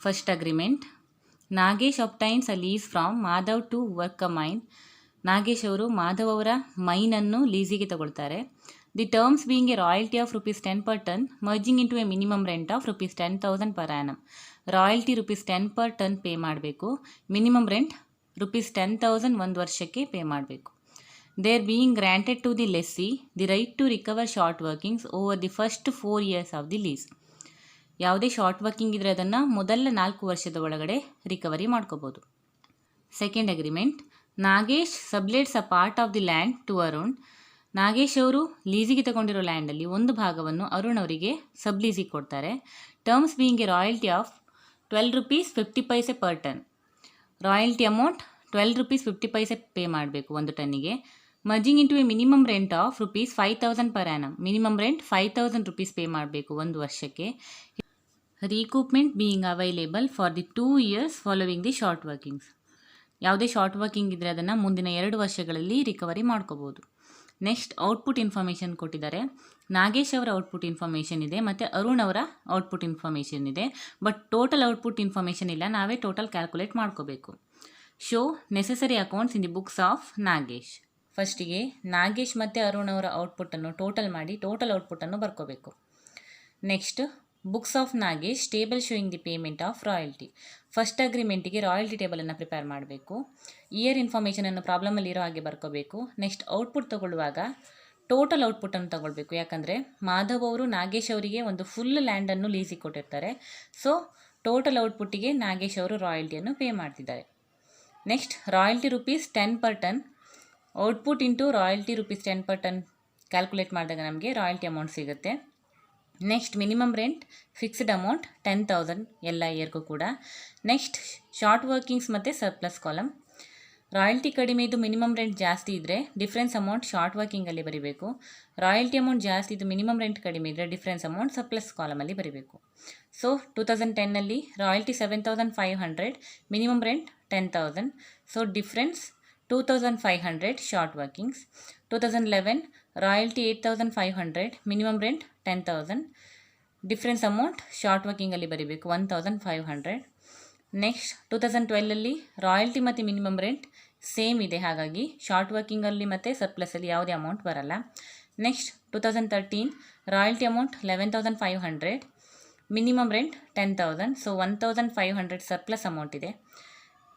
First agreement. Nagesh obtains a lease from Madhav to work a mine. Nagesh ಅವರು ಮಾಧವ್ ಅವರ ಮೈನನ್ನು ಲೀಸಿಗೆ ತಗೊಳ್ತಾರೆ. The terms being a royalty of ₹10 per ton merging into a minimum rent of ₹10,000 per annum. Royalty ₹10 per ton pay ಮಾಡಬೇಕು. Minimum rent ₹10,000 ಒಂದು ವರ್ಷಕ್ಕೆ pay ಮಾಡಬೇಕು. There being granted to the lessee the right to recover short workings over the first 4 years of the lease. ಯಾವುದೇ short working ಇದ್ದರೆ ಅದನ್ನು ಮೊದಲ 4 ವರ್ಷದ ಒಳಗಡೆ ರಿಕವರಿ ಮಾಡ್ಕೋಬೋದು. Second agreement. Nagesh sublets a part of the land to Arun. Nagesh ಅವರು ಲೀಸಿಗೆ ತಗೊಂಡಿರೋ ಲ್ಯಾಂಡಲ್ಲಿ ಒಂದು ಭಾಗವನ್ನು ಅರುಣ್ ಅವರಿಗೆ ಸಬ್ ಲೀಸಿಗೆ ಕೊಡ್ತಾರೆ. Terms being a royalty of ₹12.50 per ton. Royalty amount ₹12.50 pay ಮಾಡಬೇಕು ಒಂದು ಟನ್ನಿಗೆ. Merging into a minimum rent of ₹5,000 per annum. Minimum rent ₹5,000 pay ಮಾಡಬೇಕು ಒಂದು ವರ್ಷಕ್ಕೆ. Recoupment being available for the 2 years following the short workings. ಯಾವುದೇ short working ಇದ್ದರೆ ಅದನ್ನು ಮುಂದಿನ 2 ವರ್ಷಗಳಲ್ಲಿ ರಿಕವರಿ ಮಾಡ್ಕೋಬೋದು. ನೆಕ್ಸ್ಟ್ ಔಟ್ಪುಟ್ ಇನ್ಫಾರ್ಮೇಷನ್ ಕೊಟ್ಟಿದ್ದಾರೆ. ನಾಗೇಶ್ ಅವರ ಔಟ್ಪುಟ್ ಇನ್ಫಾರ್ಮೇಷನ್ ಇದೆ ಮತ್ತು ಅರುಣ್ ಅವರ ಔಟ್ಪುಟ್ ಇನ್ಫಾರ್ಮೇಷನ್ ಇದೆ. ಬಟ್ ಟೋಟಲ್ ಔಟ್ಪುಟ್ ಇನ್ಫಾರ್ಮೇಷನ್ ಇಲ್ಲ, ನಾವೇ ಟೋಟಲ್ ಕ್ಯಾಲ್ಕುಲೇಟ್ ಮಾಡ್ಕೋಬೇಕು. Show necessary accounts in the books of Nagesh. ಫಸ್ಟಿಗೆ ನಾಗೇಶ್ ಮತ್ತು ಅರುಣ್ ಅವರ ಔಟ್ಪುಟ್ಟನ್ನು ಟೋಟಲ್ ಮಾಡಿ ಟೋಟಲ್ ಔಟ್ಪುಟ್ಟನ್ನು ಬರ್ಕೋಬೇಕು. Next books of Nagesh table showing the payment of royalty. First ಅಗ್ರಿಮೆಂಟಿಗೆ ರಾಯಲ್ಟಿ ಟೇಬಲನ್ನು ಪ್ರಿಪೇರ್ ಮಾಡಬೇಕು. ಇಯರ್ ಇನ್ಫಾರ್ಮೇಷನನ್ನು ಪ್ರಾಬ್ಲಮಲ್ಲಿ ಇರೋ ಹಾಗೆ ಬರ್ಕೋಬೇಕು. ನೆಕ್ಸ್ಟ್ ಔಟ್ಪುಟ್ ತಗೊಳ್ಳುವಾಗ ಟೋಟಲ್ ಔಟ್ಪುಟ್ಟನ್ನು ತಗೊಳ್ಬೇಕು. ಯಾಕಂದರೆ ಮಾಧವ್ ಅವರು ನಾಗೇಶ್ ಅವರಿಗೆ ಒಂದು ಫುಲ್ ಲ್ಯಾಂಡನ್ನು ಲೀಸಿಗೆ ಕೊಟ್ಟಿರ್ತಾರೆ. ಸೊ ಟೋಟಲ್ ಔಟ್ಪುಟ್ಟಿಗೆ ನಾಗೇಶ್ ಅವರು ರಾಯಲ್ಟಿಯನ್ನು ಪೇ ಮಾಡ್ತಿದ್ದಾರೆ. Next royalty ₹10 per ton. Output into royalty ₹10 per ton calculate ಮಾಡಿದಾಗ ನಮಗೆ ರಾಯಲ್ಟಿ ಅಮೌಂಟ್ ಸಿಗುತ್ತೆ. Next minimum rent fixed amount 10,000 ಎಲ್ಲ ಇಯರ್ಗೂ ಕೂಡ. ನೆಕ್ಸ್ಟ್ ಶಾರ್ಟ್ ವರ್ಕಿಂಗ್ಸ್ ಮತ್ತು ಸರ್ಪ್ಲಸ್ ಕಾಲಮ್. ರಾಯಲ್ಟಿ ಕಡಿಮೆ ಇದ್ದು ಮಿನಿಮಮ್ ರೆಂಟ್ ಜಾಸ್ತಿ ಇದ್ದರೆ ಡಿಫ್ರೆನ್ಸ್ ಅಮೌಂಟ್ ಶಾರ್ಟ್ ವರ್ಕಿಂಗಲ್ಲಿ ಬರೀಬೇಕು. ರಾಯಲ್ಟಿ ಅಮೌಂಟ್ ಜಾಸ್ತಿ ಇದ್ದು ಮಿನಿಮಮ್ ರೆಂಟ್ ಕಡಿಮೆ ಇದ್ದರೆ ಡಿಫ್ರೆನ್ಸ್ ಅಮೌಂಟ್ ಸರ್ಪ್ಲಸ್ ಕಾಲಮಲ್ಲಿ ಬರೀಬೇಕು. ಸೊ 2010ನಲ್ಲಿ royalty 7,500, minimum rent 10,000. So difference 2,500 short workings. 2011 royalty 8,500, minimum rent 10,000. Difference amount short ವರ್ಕಿಂಗಲ್ಲಿ ಬರೀಬೇಕು 1,500. ನೆಕ್ಸ್ಟ್ 2012ಅಲ್ಲಿ ರಾಯಲ್ಟಿ ಮತ್ತು ಮಿನಿಮಮ್ ರೆಂಟ್ ಸೇಮ್ ಇದೆ, ಹಾಗಾಗಿ ಶಾರ್ಟ್ ವರ್ಕಿಂಗಲ್ಲಿ ಮತ್ತು ಸರ್ಪ್ಲಸಲ್ಲಿ ಯಾವುದೇ ಅಮೌಂಟ್ ಬರಲ್ಲ. Next 2013 royalty amount 11,500, minimum rent 10,000. So 1,500 surplus amount ಇದೆ.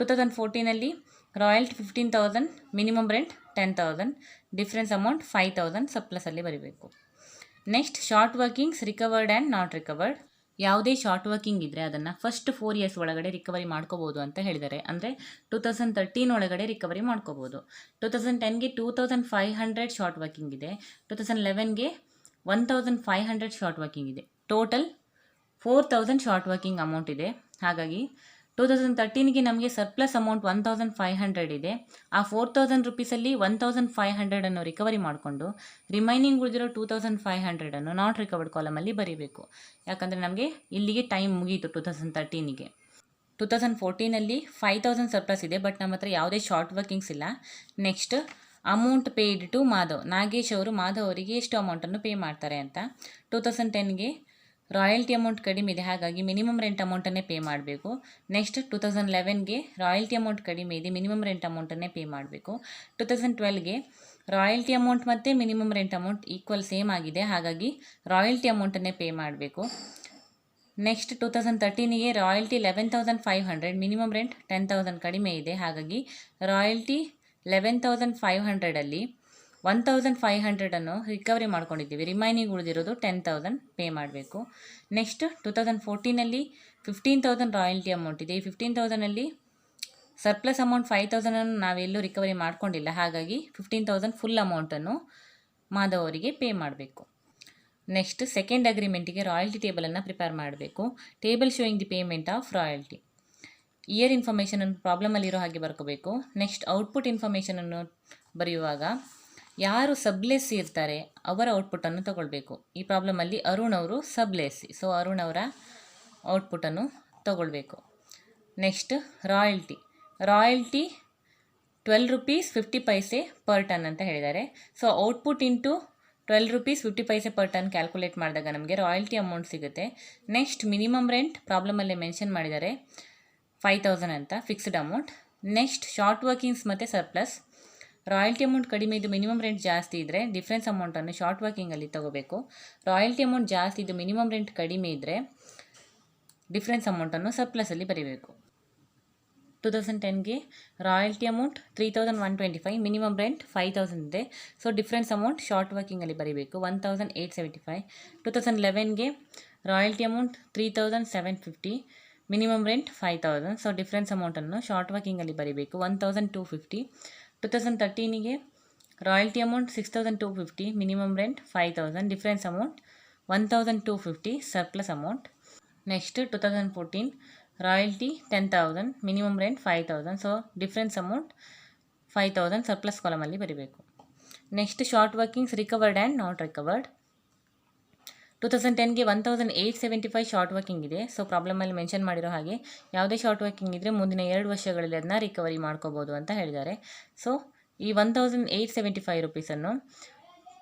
2014ನಲ್ಲಿ royalty 15,000, minimum rent 10,000, difference amount 5,000 ಸರ್ಪ್ಲಸಲ್ಲಿ ಬರೀಬೇಕು. Next short workings recovered and not recovered. ಯಾವುದೇ ಶಾರ್ಟ್ ವರ್ಕಿಂಗ್ ಇದ್ದರೆ ಅದನ್ನು ಫಸ್ಟ್ 4 years ಒಳಗಡೆ ರಿಕವರಿ ಮಾಡ್ಕೋಬೋದು ಅಂತ ಹೇಳಿದ್ದಾರೆ. ಅಂದರೆ 2013 ಒಳಗಡೆ ರಿಕವರಿ ಮಾಡ್ಕೋಬೋದು. 2010ಗೆ 2,500 ಶಾರ್ಟ್ ವರ್ಕಿಂಗ್ ಇದೆ. 2011ಗೆ 1,500 ಶಾರ್ಟ್ ವರ್ಕಿಂಗ್ ಇದೆ. ಟೋಟಲ್ 4,000 ಶಾರ್ಟ್ ವರ್ಕಿಂಗ್ ಅಮೌಂಟ್ ಇದೆ. ಹಾಗಾಗಿ 2013ಗೆ ನಮಗೆ ಸರ್ಪ್ಲಸ್ ಅಮೌಂಟ್ 1,500 ಇದೆ. ಆ 4,000 ರೂಪೀಸಲ್ಲಿ 1,500 ಅನ್ನು ರಿಕವರಿ ಮಾಡಿಕೊಂಡು ರಿಮೈನಿಂಗ್ ಉಳಿದಿರೋ 2,500 ಅನ್ನು ನಾಟ್ ರಿಕವರ್ಡ್ ಕಾಲಮಲ್ಲಿ ಬರೀಬೇಕು. ಯಾಕಂದರೆ ನಮಗೆ ಇಲ್ಲಿಗೆ ಟೈಮ್ ಮುಗೀತು 2013ಗೆ. 2014ನಲ್ಲಿ 5,000 ಸರ್ಪ್ಲಸ್ ಇದೆ, ಬಟ್ ನಮ್ಮ ಹತ್ರ ಯಾವುದೇ ಶಾರ್ಟ್ ವರ್ಕಿಂಗ್ಸ್ ಇಲ್ಲ. Next amount paid to Madhav. Nagesh ಅವರು ಮಾಧವ್ ಅವರಿಗೆ ಎಷ್ಟು ಅಮೌಂಟನ್ನು ಪೇ ಮಾಡ್ತಾರೆ ಅಂತ. 2010ಗೆ ರಾಯಲ್ಟಿ ಅಮೌಂಟ್ ಕಡಿಮೆ ಇದೆ, ಹಾಗಾಗಿ ಮಿನಿಮಮ್ ರೆಂಟ್ ಅಮೌಂಟನ್ನೇ ಪೇ ಮಾಡಬೇಕು. ನೆಕ್ಸ್ಟ್ 2011ಗೆ ರಾಯಲ್ಟಿ ಅಮೌಂಟ್ ಕಡಿಮೆ ಇದೆ, ಮಿನಿಮಮ್ ರೆಂಟ್ ಅಮೌಂಟನ್ನೇ ಪೇ ಮಾಡಬೇಕು. 2012ಗೆ ರಾಯಲ್ಟಿ ಅಮೌಂಟ್ ಮತ್ತು minimum rent amount equal same ಆಗಿದೆ, ಹಾಗಾಗಿ ರಾಯಲ್ಟಿ ಅಮೌಂಟನ್ನೇ ಪೇ ಮಾಡಬೇಕು. ನೆಕ್ಸ್ಟ್ 2013ಗೆ ರಾಯಲ್ಟಿ 11,500, ಮಿನಿಮಮ್ ರೆಂಟ್ 10,000 ಕಡಿಮೆ ಇದೆ, ಹಾಗಾಗಿ ರಾಯಲ್ಟಿ 11,500ಅಲ್ಲಿ 1,500 ಅನ್ನು ರಿಕವರಿ ಮಾಡ್ಕೊಂಡಿದ್ದೀವಿ. ರಿಮೈನಿಂಗ್ ಉಳಿದಿರೋದು 10,000 ಪೇ ಮಾಡಬೇಕು. ನೆಕ್ಸ್ಟ್ 2014ನಲ್ಲಿ 15,000 ರಾಯಲ್ಟಿ ಅಮೌಂಟ್ ಇದೆ. ಈ 15,000ಅಲ್ಲಿ ಸರ್ಪ್ಲಸ್ ಅಮೌಂಟ್ 5,000 ನಾವೆಲ್ಲೂ ರಿಕವರಿ ಮಾಡ್ಕೊಂಡಿಲ್ಲ, ಹಾಗಾಗಿ 15,000 ಫುಲ್ ಅಮೌಂಟನ್ನು ಮಾಧವ್ ಅವರಿಗೆ ಪೇ ಮಾಡಬೇಕು. ನೆಕ್ಸ್ಟ್ ಸೆಕೆಂಡ್ ಅಗ್ರಿಮೆಂಟಿಗೆ ರಾಯಲ್ಟಿ ಟೇಬಲನ್ನು ಪ್ರಿಪೇರ್ ಮಾಡಬೇಕು. Table showing the payment of royalty. Year ಇನ್ಫಾರ್ಮೇಷನನ್ನು ಪ್ರಾಬ್ಲಮಲ್ಲಿರೋ ಹಾಗೆ ಬರ್ಕೋಬೇಕು. ನೆಕ್ಸ್ಟ್ ಔಟ್ಪುಟ್ ಇನ್ಫಾರ್ಮೇಷನನ್ನು ಬರೆಯುವಾಗ ಯಾರು ಸಬ್ಲೆಸ್ಸಿ ಇರ್ತಾರೆ ಅವರ ಔಟ್ಪುಟ್ಟನ್ನು ತಗೊಳ್ಬೇಕು. ಈ ಪ್ರಾಬ್ಲಮಲ್ಲಿ ಅರುಣ್ ಅವರು ಸಬ್ಲೆಸ್ಸಿ, ಸೊ ಅರುಣ್ ಅವರ ಔಟ್ಪುಟ್ಟನ್ನು ತಗೊಳ್ಬೇಕು. ನೆಕ್ಸ್ಟ್ ರಾಯಲ್ಟಿ ₹12.50 per ton ಅಂತ ಹೇಳಿದ್ದಾರೆ. So output into ₹12.50 per ton calculate ಮಾಡಿದಾಗ ನಮಗೆ ರಾಯಲ್ಟಿ ಅಮೌಂಟ್ ಸಿಗುತ್ತೆ. ನೆಕ್ಸ್ಟ್ ಮಿನಿಮಮ್ ರೆಂಟ್ ಪ್ರಾಬ್ಲಮಲ್ಲೇ ಮೆನ್ಷನ್ ಮಾಡಿದ್ದಾರೆ 5,000 ಅಂತ fixed amount. Next short workings ಮತ್ತು ಸರ್ಪ್ಲಸ್. ರಾಯಲ್ಟಿ ಅಮೌಂಟ್ ಕಡಿಮೆ ಇದ್ದು ಮಿನಿಮಮ್ ರೆಂಟ್ ಜಾಸ್ತಿ ಇದ್ದರೆ ಡಿಫ್ರೆನ್ಸ್ ಅಮೌಂಟನ್ನು ಶಾರ್ಟ್ ವರ್ಕಿಂಗಲ್ಲಿ ತೊಗೋಬೇಕು. ರಾಯಲ್ಟಿ ಅಮೌಂಟ್ ಜಾಸ್ತಿ ಇದ್ದು ಮಿನಿಮಮ್ ರೆಂಟ್ ಕಡಿಮೆ ಇದ್ದರೆ ಡಿಫ್ರೆನ್ಸ್ ಅಮೌಂಟನ್ನು ಸರ್ಪ್ಲಸಲ್ಲಿ ಬರೀಬೇಕು. 2010ಗೆ ರಾಯಲ್ಟಿ ಅಮೌಂಟ್ 3,125, ಮಿನಿಮಮ್ ರೆಂಟ್ 5,000 ಇದೆ. ಸೊ ಡಿಫ್ರೆನ್ಸ್ ಅಮೌಂಟ್ ಶಾರ್ಟ್ ವರ್ಕಿಂಗಲ್ಲಿ ಬರೀಬೇಕು 1,875. 2011ಗೆ royalty amount 3,750, minimum rent 5,000. So difference ಅಮೌಂಟನ್ನು ಶಾರ್ಟ್ ವರ್ಕಿಂಗಲ್ಲಿ ಬರೀಬೇಕು 1,250. 2013ಗೆ royalty amount 6,250, minimum rent 5,000, difference amount 1,250 surplus amount. Next 2014 royalty 10,000, minimum rent 5,000. So difference amount 5,000 surplus ಕಾಲಮಲ್ಲಿ ಬರೀಬೇಕು. Next short workings recovered and not recovered. 2010ಗೆ 1,875 ಶಾರ್ಟ್ ವರ್ಕಿಂಗ್ ಇದೆ. So ಪ್ರಾಬ್ಲಮಲ್ಲಿ mention ಮಾಡಿರೋ ಹಾಗೆ ಯಾವುದೇ ಶಾರ್ಟ್ ವರ್ಕಿಂಗ್ ಇದ್ದರೆ ಮುಂದಿನ 2 ವರ್ಷಗಳಲ್ಲಿ ಅದನ್ನ ರಿಕವರಿ ಮಾಡ್ಕೋಬೋದು ಅಂತ ಹೇಳಿದ್ದಾರೆ. ಸೊ ಈ 1,875 ರುಪೀಸನ್ನು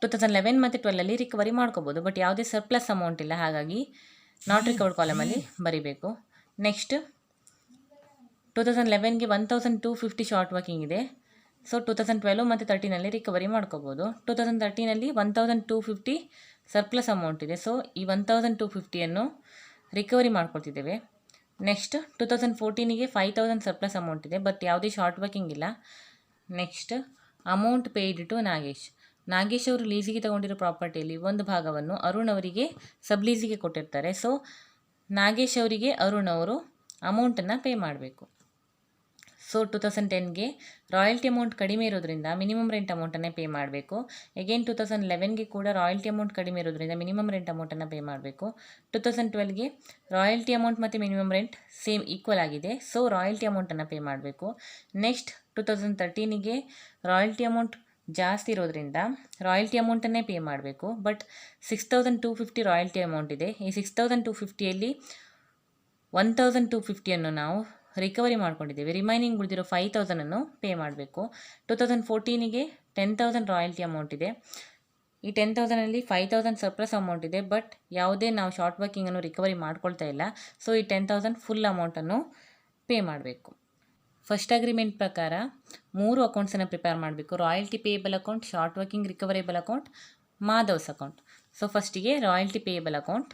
2011 ಮತ್ತು 12ಅಲ್ಲಿ ರಿಕವರಿ ಮಾಡ್ಕೋಬೋದು. ಬಟ್ ಯಾವುದೇ ಸರ್ಪ್ಲಸ್ ಅಮೌಂಟ್ ಇಲ್ಲ, ಹಾಗಾಗಿ ನಾಟ್ ರಿಕವರ್ಡ್ ಕಾಲಮಲ್ಲಿ ಬರೀಬೇಕು. ನೆಕ್ಸ್ಟ್ 2011ಗೆ 1,250 ಶಾರ್ಟ್ ವರ್ಕಿಂಗ್ ಇದೆ. ಸೊ 2012 ಮತ್ತು 13ನಲ್ಲಿ ರಿಕವರಿ ಮಾಡ್ಕೋಬೋದು. 2013ನಲ್ಲಿ 1,250 ಸರ್ಪ್ಲಸ್ ಅಮೌಂಟ್ ಇದೆ. ಸೊ ಈ 1,250ಯನ್ನು ರಿಕವರಿ ಮಾಡ್ಕೊಳ್ತಿದ್ದೇವೆ. ನೆಕ್ಸ್ಟ್ 2014ಗೆ 5,000 ಸರ್ಪ್ಲಸ್ ಅಮೌಂಟ್ ಇದೆ, ಬಟ್ ಯಾವುದೇ ಶಾರ್ಟ್ ವರ್ಕಿಂಗ್ ಇಲ್ಲ. Next amount paid to Nagesh. Nagesh ಅವರು ಲೀಸಿಗೆ ತಗೊಂಡಿರೋ ಪ್ರಾಪರ್ಟಿಯಲ್ಲಿ ಒಂದು ಭಾಗವನ್ನು ಅರುಣ್ ಅವರಿಗೆ ಸಬ್ ಲೀಸಿಗೆ ಕೊಟ್ಟಿರ್ತಾರೆ. ಸೊ ನಾಗೇಶ್ ಅವರಿಗೆ ಅರುಣ್ ಅವರು ಅಮೌಂಟನ್ನು ಪೇ ಮಾಡಬೇಕು. ಸೊ 2010ಗೆ ರಾಯಲ್ಟಿ ಅಮೌಂಟ್ ಕಡಿಮೆ ಇರೋದ್ರಿಂದ ಮಿನಿಮಮ್ ರೆಂಟ್ ಅಮೌಂಟನ್ನೇ ಪೇ ಮಾಡಬೇಕು. ಅಗೇನ್ 2011ಗೆ ಕೂಡ ರಾಯಲ್ಟಿ ಅಮೌಂಟ್ ಕಡಿಮೆ ಇರೋದ್ರಿಂದ ಮಿನಿಮಮ್ ರೆಂಟ್ ಅಮೌಂಟನ್ನು ಪೇ ಮಾಡಬೇಕು. 2012ಗೆ ರಾಯಲ್ಟಿ ಅಮೌಂಟ್ ಮತ್ತು ಮಿನಿಮಮ್ ರೆಂಟ್ ಸೇಮ್ ಈಕ್ವಲ್ ಆಗಿದೆ. ಸೊ ರಾಯಲ್ಟಿ ಅಮೌಂಟನ್ನು ಪೇ ಮಾಡಬೇಕು. ನೆಕ್ಸ್ಟ್ 2013ಗೆ ರಾಯಲ್ಟಿ ಅಮೌಂಟ್ ಜಾಸ್ತಿ ಇರೋದ್ರಿಂದ ರಾಯಲ್ಟಿ ಅಮೌಂಟನ್ನೇ ಪೇ ಮಾಡಬೇಕು. ಬಟ್ 6,250 ರಾಯಲ್ಟಿ ಅಮೌಂಟ್ ಇದೆ. ಈ 6,250ಯಲ್ಲಿ 1,250ಯನ್ನು ನಾವು ರಿಕವರಿ ಮಾಡ್ಕೊಂಡಿದ್ದೇವೆ. ರಿಮೈನಿಂಗ್ ಉಳಿದಿರೋ 5,000ಅನ್ನು ಪೇ ಮಾಡಬೇಕು. 2014ಗೆ 10,000 ರಾಯಲ್ಟಿ ಅಮೌಂಟ್ ಇದೆ. ಈ 10,000ಅಲ್ಲಿ 5,000 ಸರ್ಪ್ಲಸ್ ಅಮೌಂಟ್ ಇದೆ, ಬಟ್ ಯಾವುದೇ ನಾವು ಶಾರ್ಟ್ ವರ್ಕಿಂಗನ್ನು ರಿಕವರಿ ಮಾಡ್ಕೊಳ್ತಾ ಇಲ್ಲ. ಸೊ ಈ 10,000 ಫುಲ್ ಅಮೌಂಟನ್ನು ಪೇ ಮಾಡಬೇಕು. ಫಸ್ಟ್ ಅಗ್ರಿಮೆಂಟ್ ಪ್ರಕಾರ 3 ಅಕೌಂಟ್ಸನ್ನು ಪ್ರಿಪೇರ್ ಮಾಡಬೇಕು. Royalty payable account, short working recoverable account, Madhav's account. So ಫಸ್ಟಿಗೆ royalty payable account.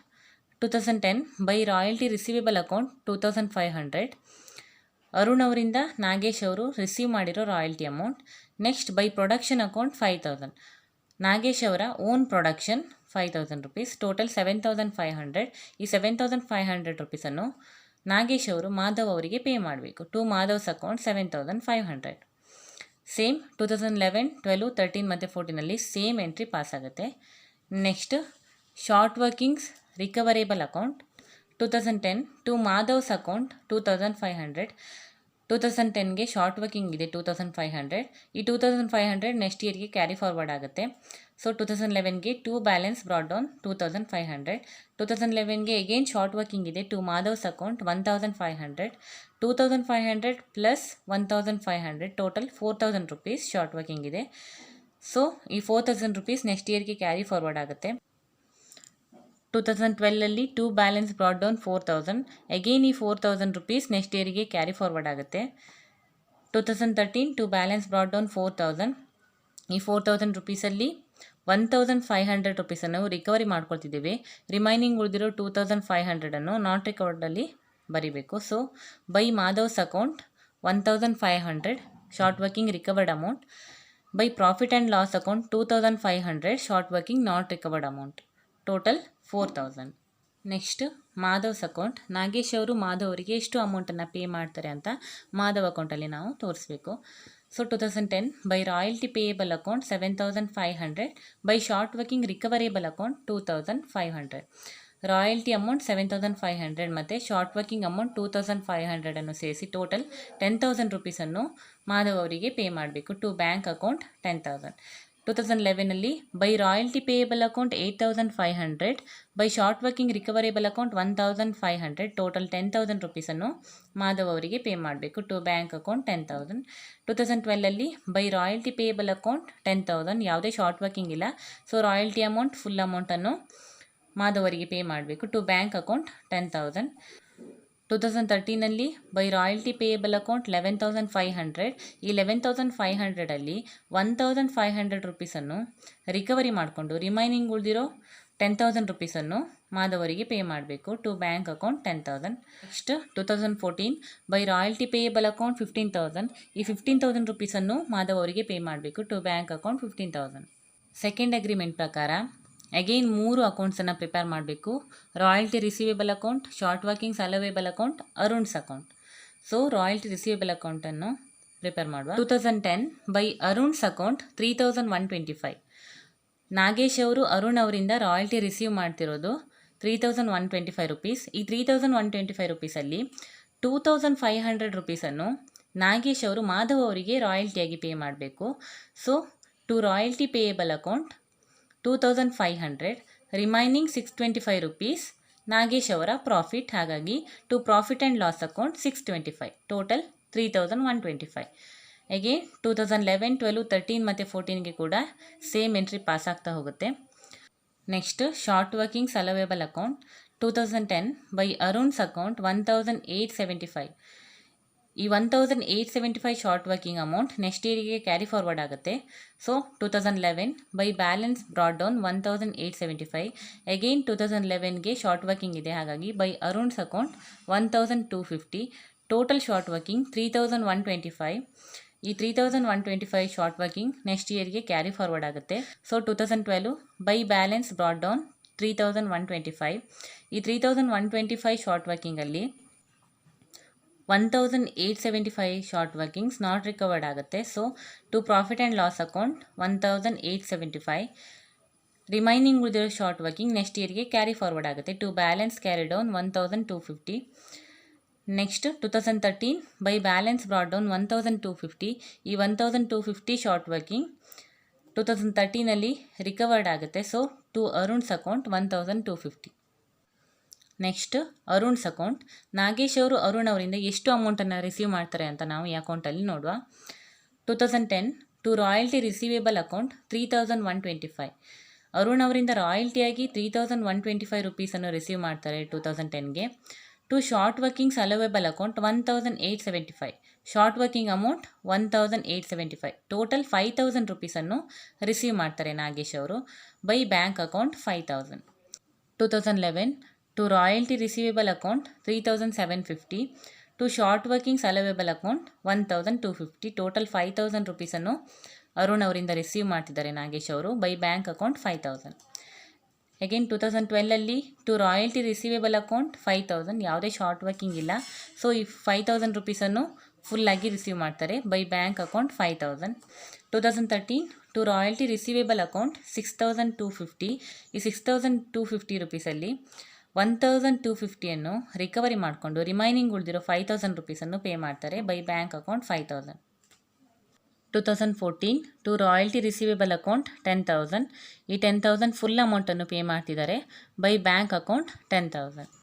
2010 by royalty receivable account 2,500. Arun ಅವರಿಂದ ನಾಗೇಶ್ ಅವರು ರಿಸೀವ್ ಮಾಡಿರೋ royalty amount. Next by production account 5,000. Nagesh ಅವರ ಓನ್ ಪ್ರೊಡಕ್ಷನ್ 5,000 ರುಪೀಸ್, ಟೋಟಲ್ 7,500. ಈ 7,500 ರುಪೀಸನ್ನು ನಾಗೇಶ್ ಅವರು ಮಾಧವ್ ಅವರಿಗೆ ಪೇ ಮಾಡಬೇಕು. To Madhav's account 7,500. ಸೇಮ್ 2011, 12, 13 ಮತ್ತು 14ನಲ್ಲಿ ಸೇಮ್ ಎಂಟ್ರಿ ಪಾಸ್ ಆಗುತ್ತೆ. Next short workings recoverable account 2010 to Madhav's account 2,500. 2010ಗೆ ಶಾರ್ಟ್ ವರ್ಕಿಂಗ್ ಇದೆ 2,500. ಈ 2,500 ನೆಕ್ಸ್ಟ್ ಇಯರ್ಗೆ ಕ್ಯಾರಿ ಫಾರ್ವರ್ಡ್ ಆಗುತ್ತೆ. ಸೊ 2011ಗೆ ಟು ಬ್ಯಾಲೆನ್ಸ್ ಬ್ರಾಡ್ ಡೌನ್ 2,500. 2011ಗೆ ಅಗೇನ್ ಶಾರ್ಟ್ ವರ್ಕಿಂಗ್ ಇದೆ to Madhav's account 1,500. 2,500 plus 1,500 total 4,000 rupees short working ಇದೆ. ಸೊ ಈ 4,000 ರುಪೀಸ್ ನೆಕ್ಸ್ಟ್ ಇಯರ್ಗೆ ಕ್ಯಾರಿ ಫಾರ್ವರ್ಡ್ ಆಗುತ್ತೆ. 2012ಅಲ್ಲಿ to balance brought down 4,000. Again ಈ 4,000 ರುಪೀಸ್ ನೆಕ್ಸ್ಟ್ ಇಯರ್ಗೆ ಕ್ಯಾರಿ ಫಾರ್ವರ್ಡ್ ಆಗುತ್ತೆ. 2013 ಟು ಬ್ಯಾಲೆನ್ಸ್ ಬ್ರಾಡ್ ಡೌನ್ 4,000. ಈ 4,000 ರುಪೀಸಲ್ಲಿ 1,500 ರುಪೀಸನ್ನು ರಿಕವರಿ ಮಾಡ್ಕೊಳ್ತಿದ್ದೇವೆ. ರಿಮೈನಿಂಗ್ ಉಳಿದಿರೋ 2,500ಅನ್ನು ನಾಟ್ ರಿಕವರ್ಡಲ್ಲಿ ಬರೀಬೇಕು. So by Madhav's account 1,500 short working recovered amount. By profit and loss account 2,500 short working not recovered amount, total 4,000. Next Madhav's account. Nagesh ಅವರು ಮಾಧವ್ ಅವರಿಗೆ ಎಷ್ಟು ಅಮೌಂಟನ್ನು ಪೇ ಮಾಡ್ತಾರೆ ಅಂತ ಮಾಧವ್ ಅಕೌಂಟಲ್ಲಿ ನಾವು ತೋರಿಸ್ಬೇಕು. So 2010 by royalty payable account 7,500. By short working recoverable account 2,500. Royalty amount 7,500 ಮತ್ತು ಶಾರ್ಟ್ ವರ್ಕಿಂಗ್ ಅಮೌಂಟ್ 2,500 ಸೇರಿಸಿ ಟೋಟಲ್ 10,000 ರುಪೀಸನ್ನು ಮಾಧವ್ ಅವರಿಗೆ ಪೇ ಮಾಡಬೇಕು. To bank account 10,000. 2011 by royalty payable account 8500, by short working recoverable account 1500, total 10,000 ರುಪೀಸನ್ನು ಮಾಧವ್ ಅವರಿಗೆ ಪೇ ಮಾಡಬೇಕು to bank account 10,000. 2012 by royalty payable account 10,000, ಯಾವುದೇ short working ಇಲ್ಲ, ಸೊ ರಾಯಲ್ಟಿ ಅಮೌಂಟ್ ಫುಲ್ ಅಮೌಂಟನ್ನು ಮಾಧವ್ ಅವರಿಗೆ ಪೇ ಮಾಡಬೇಕು to bank account 10,000. 2013 by royalty payable account 11,500, ಈ 11,500 1,500 ರುಪೀಸನ್ನು recovery ಮಾಡಿಕೊಂಡು ರಿಮೈನಿಂಗ್ ಉಳಿದಿರೋ 10,000 ರುಪೀಸನ್ನು ಮಾಧವರಿಗೆ ಪೇ ಮಾಡಬೇಕು to bank account 10,000. Next 2014 by royalty payable account 15,000, ಈ 15,000 ರುಪೀಸನ್ನು ಮಾಧವ್ ಅವರಿಗೆ ಪೇ ಮಾಡಬೇಕು to bank account 15,000. Second agreement ಪ್ರಕಾರ ಅಗೈನ್ 3 ಅಕೌಂಟ್ಸನ್ನು ಪ್ರಿಪೇರ್ ಮಾಡಬೇಕು. Royalty receivable account, short workings allowable account, Arun's account. So royalty receivable ಅಕೌಂಟನ್ನು ಪ್ರಿಪೇರ್ ಮಾಡುವ. 2010 ಬೈ ಅರುಣ್ಸ್ ಅಕೌಂಟ್ 3,125. ನಾಗೇಶ್ ಅವರು ಅರುಣ್ ಅವರಿಂದ ರಾಯಲ್ಟಿ ರಿಸೀವ್ ಮಾಡ್ತಿರೋದು 3,125 ರುಪೀಸ್. ಈ 3,125 ರುಪೀಸಲ್ಲಿ 2,500 ರುಪೀಸನ್ನು ನಾಗೇಶ್ ಅವರು ಮಾಧವ್ ಅವರಿಗೆ ರಾಯಲ್ಟಿಯಾಗಿ ಪೇ ಮಾಡಬೇಕು. So to royalty payable account 2,500, remaining 625 rupees Nagesh ಅವರ ಪ್ರಾಫಿಟ್. ಹಾಗಾಗಿ to profit and loss account 625, total 3,125. ಹಾಗೆ 2011, 12, 13 ಮತ್ತು 14ಗೆ ಕೂಡ ಸೇಮ್ ಎಂಟ್ರಿ ಪಾಸ್ ಆಗ್ತಾ ಹೋಗುತ್ತೆ. Next short workings allowable account 2010 by Arun's account 1,875. ಈ 1,875 ಶಾರ್ಟ್ ವರ್ಕಿಂಗ್ ಅಮೌಂಟ್ ನೆಕ್ಸ್ಟ್ ಇಯರಿಗೆ ಕ್ಯಾರಿ ಫಾರ್ವರ್ಡ್ ಆಗುತ್ತೆ. So 2011 by balance brought down 1,875. Again 2011ಗೆ ಶಾರ್ಟ್ ವರ್ಕಿಂಗ್ ಇದೆ, ಹಾಗಾಗಿ by Arun's account 1,250. Total short working 3,125. ಈ 3,125 ಶಾರ್ಟ್ ವರ್ಕಿಂಗ್ ನೆಕ್ಸ್ಟ್ ಇಯರ್ಗೆ ಕ್ಯಾರಿ ಫಾರ್ವರ್ಡ್ ಆಗುತ್ತೆ. So 2012 by balance brought down 3,125. ಈ 3,125 ಶಾರ್ಟ್ ವರ್ಕಿಂಗಲ್ಲಿ 1,875 ಶಾರ್ಟ್ ವರ್ಕಿಂಗ್ಸ್ ನಾಟ್ ರಿಕವರ್ಡ್ ಆಗುತ್ತೆ. So to profit and loss account 1,875. Remaining ಉಳಿದಿರೋ ಶಾರ್ಟ್ ವರ್ಕಿಂಗ್ ನೆಕ್ಸ್ಟ್ ಇಯರ್ಗೆ ಕ್ಯಾರಿ ಫಾರ್ವರ್ಡ್ ಆಗುತ್ತೆ. To balance carry down 1,250. Next 2013 by balance brought down 1,250. ಈ 1,250 short working 2013 recovered ಆಗುತ್ತೆ. So to Arun's account 1,250. Next Arun's account. Nagesh ಅವರು ಅರುಣ್ ಅವರಿಂದ ಎಷ್ಟು ಅಮೌಂಟನ್ನು ರಿಸೀವ್ ಮಾಡ್ತಾರೆ ಅಂತ ನಾವು ಈ ಅಕೌಂಟಲ್ಲಿ ನೋಡುವ. 2010 to royalty receivable account 3,125. Arun ಅವರಿಂದ ರಾಯಲ್ಟಿಯಾಗಿ 3,125 ರುಪೀಸನ್ನು ರಿಸೀವ್ ಮಾಡ್ತಾರೆ 2010ಗೆ. To short workings allowable account 1,875. Short working amount 1,875. Total 5,000 ರುಪೀಸನ್ನು ರಿಸೀವ್ ಮಾಡ್ತಾರೆ ನಾಗೇಶ್ ಅವರು by bank account 5,000. 2011 to royalty receivable account 3,750. To short workings allowable account 1,250. Total 5,000 ರುಪೀಸನ್ನು ಅರುಣ್ ಅವರಿಂದ ರಿಸೀವ್ ಮಾಡ್ತಿದ್ದಾರೆ ನಾಗೇಶ್ ಅವರು by bank account 5,000. Again 2012 to royalty receivable account 5,000, ಯಾವುದೇ short working ಇಲ್ಲ. So ಈ 5,000 ರುಪೀಸನ್ನು ಫುಲ್ಲಾಗಿ ರಿಸೀವ್ ಮಾಡ್ತಾರೆ by bank account 5,000. 2013 to royalty receivable account 6,250. ಈ 6,250 ರುಪೀಸಲ್ಲಿ 1,250 ರಿಕವರಿ ಮಾಡಿಕೊಂಡು ರಿಮೈನಿಂಗ್ ಉಳಿದಿರೋ 5,000 ರುಪೀಸನ್ನು ಪೇ ಮಾಡ್ತಾರೆ by bank account 5,000. 2014 to royalty receivable account 10,000. ಈ 10,000 ಫುಲ್ ಅಮೌಂಟನ್ನು ಪೇ ಮಾಡ್ತಿದ್ದಾರೆ ಬೈ ಬ್ಯಾಂಕ್ ಅಕೌಂಟ್ 10,000.